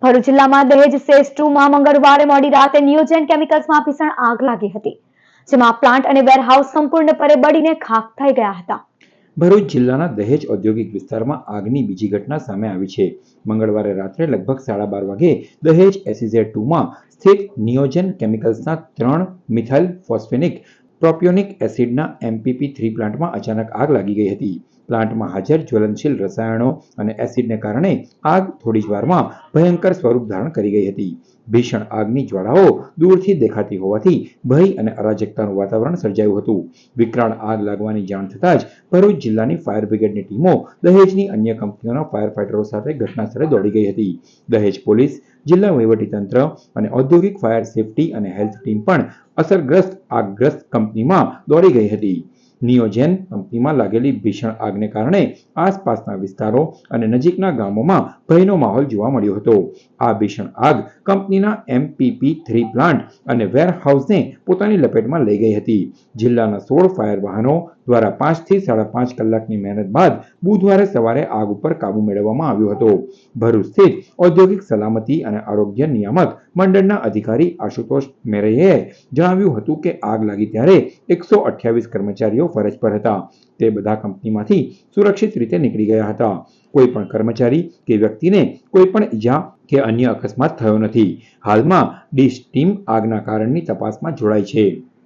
ભરૂચ જિલ્લામાં દહેજ સેઝ 2માં મંગળવારે મોડી રાતે નિયોજન કેમિકલ્સમાં ભીષણ આગ લાગી હતી, જેમાં પ્લાન્ટ અને વેરહાઉસ સંપૂર્ણપણે બળીને ખાખ થઈ ગયા હતા. ભરૂચ જિલ્લાના દહેજ ઔદ્યોગિક વિસ્તારમાં આગની બીજી ઘટના સામે આવી છે. મંગળવારે રાત્રે લગભગ 12:30 વાગે દહેજ SEZ 2માં સ્થિત નિયોજન કેમિકલ્સના 3 મિથાઇલ ફોસ્ફેનિક પ્રોપિયોનિક એસિડના MPP3 પ્લાન્ટમાં અચાનક આગ લાગી ગઈ હતી. પ્લાન્ટમાં હાજર જ્વલનશીલ રસાયણો અને એસિડને કારણે આગ થોડી જ વારમાં ભયંકર સ્વરૂપ ધારણ કરી ગઈ હતી. ભીષણ આગની જ્વાળાઓ દૂરથી દેખાતી હોવાથી ભય અને અરાજકતાનું વાતાવરણ સર્જાયું હતું. વિકરાળ આગ લાગવાની જાણ થતાં જ ભરૂચ જિલ્લાની ફાયર બ્રિગેડની ટીમો દહેજની અન્ય કંપનીઓના ફાયર ફાઇટરો સાથે ઘટનાસ્થળે દોડી ગઈ હતી. દહેજ પોલીસ, જિલ્લા વહીવટીતંત્ર અને ઔદ્યોગિક ફાયર સેફટી અને હેલ્થ ટીમ પણ અસરગ્રસ્ત આગગ્રસ્ત કંપનીમાં દોડી ગઈ હતી. નિયોજન કંપનીમાં લાગેલી ભીષણ આગને કારણે આસપાસના વિસ્તારો અને નજીકના ગામોમાં ભયનો માહોલ જોવા મળ્યો હતો. આ ભીષણ આગ કંપનીના MPP3 પ્લાન્ટ અને વેરહાઉસને પોતાની લપેટમાં લઈ ગઈ હતી. જિલ્લાના 16 ફાયર વાહનો દ્વારા 5 થી 5.5 કલાકની મહેનત બાદ બુધવારે સવારે આગ ઉપર કાબુ મેળવવામાં આવ્યો હતો. ભરૂચ સ્થિત ઔદ્યોગિક સલામતી અને આરોગ્ય નિયામક મંડળના અધિકારી આશુતોષ મેરૈયાએ જણાવ્યું હતું કે આગ લાગી ત્યારે 128 કર્મચારીઓ ફરજ પર હતા. તે બધા કંપનીમાંથી સુરક્ષિત રીતે નીકળી ગયા હતા. કોઈ પણ કર્મચારી કે વ્યક્તિને કોઈ પણ ઈજા કે અન્ય અકસ્માત થયો નથી. હાલમાં ડીશ ટીમ આગના કારણની તપાસમાં જોડાઈ છે.